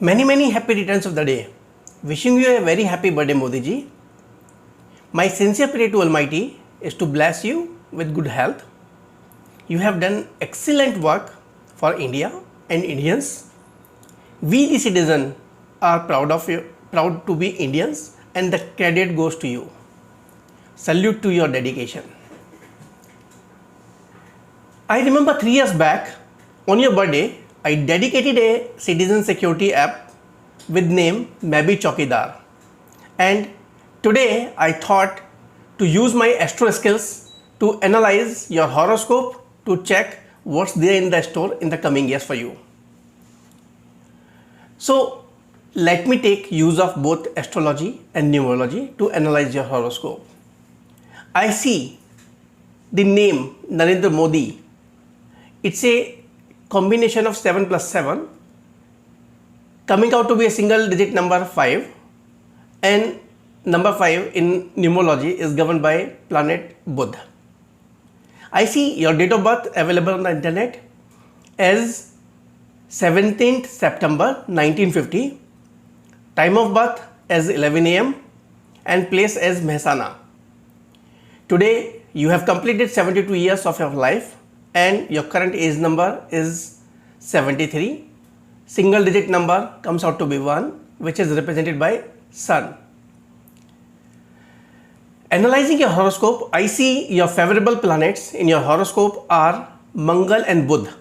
Many happy returns of the day. Wishing you a very happy birthday, Modi ji. My sincere prayer to Almighty is to bless you with good health. You have done excellent work for India and Indians. We the citizen are proud of you, proud to be Indians, and the credit goes to you. Salute to your dedication. I remember 3 years back on your birthday, I dedicated a citizen security app with name Main Bhi Chaukidar, and today I thought to use my astro skills to analyze your horoscope to check what's there in the store in the coming years for you. So let me take use of both astrology and numerology to analyze your horoscope. I see the name Narendra Modi. It's a combination of 7 plus 7 coming out to be a single digit number 5, and number 5 in numerology is governed by planet Buddha. I see your date of birth available on the internet as 17th September 1950, time of birth as 11 am and place as Mehsana. Today you have completed 72 years of your life and your current age number is 73. Single digit number comes out to be 1, which is represented by Sun. Analyzing your horoscope, I see your favorable planets in your horoscope are Mangal and Budh.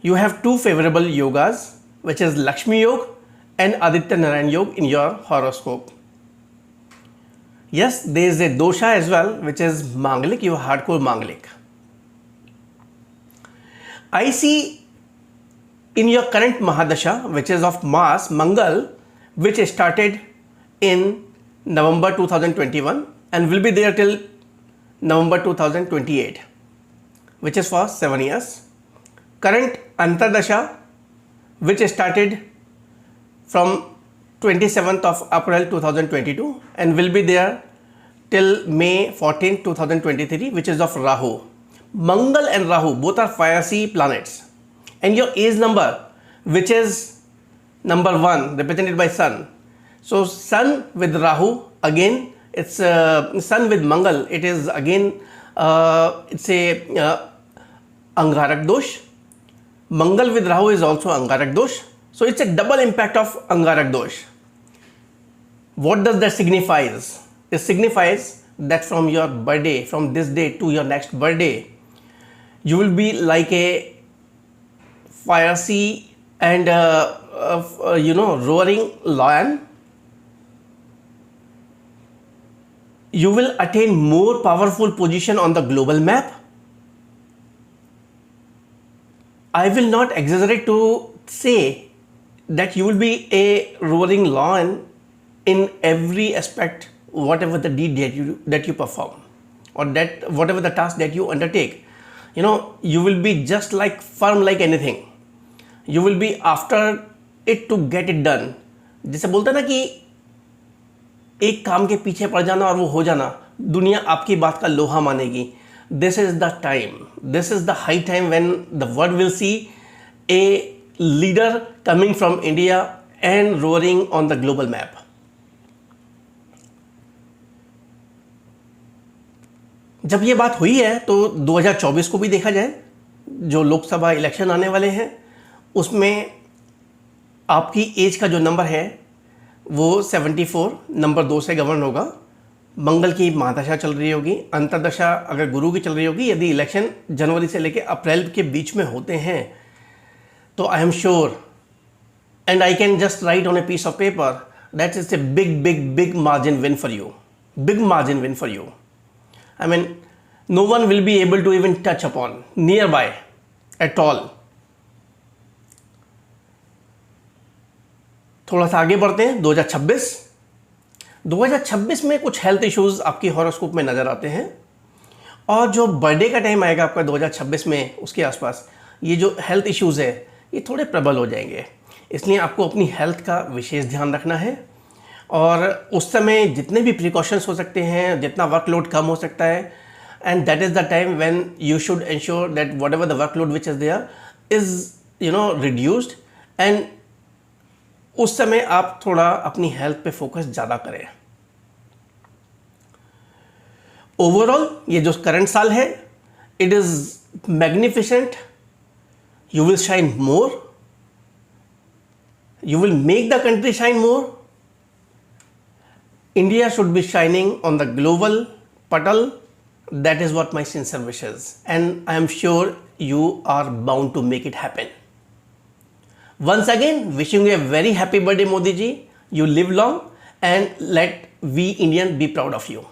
You have 2 favorable yogas, which is Lakshmi Yoga and Aditya Narayan Yoga in your horoscope. Yes, there is a dosha as well, which is Mangalik, you are hardcore Mangalik. I see in your current Mahadasha, which is of Mars, Mangal, which started in November 2021 and will be there till November 2028, which is for 7 years. Current Antardasha, which started from 27th of April 2022 and will be there till May 14, 2023, which is of Rahu. Mangal and Rahu both are fire sea planets, and your age number, which is number 1, represented by Sun. So Sun with Rahu, again it's Sun with Mangal, it is again it's a Angarak dosh. Mangal with Rahu is also Angarak dosh. So it's a double impact of Angarak dosh. What does that signifies? It signifies that from your birthday, from this day to your next birthday, you will be like a fire sea and roaring lion. You will attain more powerful position on the global map. I will not exaggerate to say that you will be a roaring lion in every aspect, whatever the deed that you perform, or that whatever the task that you undertake. You will be just like firm like anything. You will be after it to get it done. जैसे बोलते हैं ना कि एक काम के पीछे पड़ जाना और वो हो जाना, दुनिया आपकी बात का लोहा मानेगी. This is the time. This is the high time when the world will see a leader coming from India and roaring on the global map. जब ये बात हुई है तो 2024 को भी देखा जाए, जो लोकसभा इलेक्शन आने वाले हैं उसमें आपकी एज का जो नंबर है वो 74 नंबर 2 से गवर्न होगा. मंगल की महादशा चल रही होगी, अंतर्दशा अगर गुरु की चल रही होगी. यदि इलेक्शन जनवरी से लेकर अप्रैल के बीच में होते हैं तो I am sure and I can just write on a piece of paper that is a big margin win for you. Big margin win for you. I mean, no one will be able to even touch upon nearby at all. थोड़ा सा आगे बढ़ते हैं. 2026 में कुछ health issues आपकी horoscope में नजर आते हैं, और जो बर्थडे का टाइम आएगा आपका 2026 में, उसके आसपास ये जो हेल्थ इश्यूज है ये थोड़े प्रबल हो जाएंगे. इसलिए आपको अपनी हेल्थ का विशेष ध्यान रखना है, और उस समय जितने भी प्रिकॉशंस हो सकते हैं, जितना वर्कलोड कम हो सकता है, and that is the time when you should ensure that whatever the workload which is there is reduced, and उस समय आप थोड़ा अपनी हेल्थ पे फोकस ज़्यादा करें. ओवरऑल ये जो करंट साल है, it is magnificent. You will shine more. You will make the country shine more. India should be shining on the global patal. That is what my sincere wish is. And I am sure you are bound to make it happen. Once again, wishing you a very happy birthday, Modi ji. You live long and let we Indians be proud of you.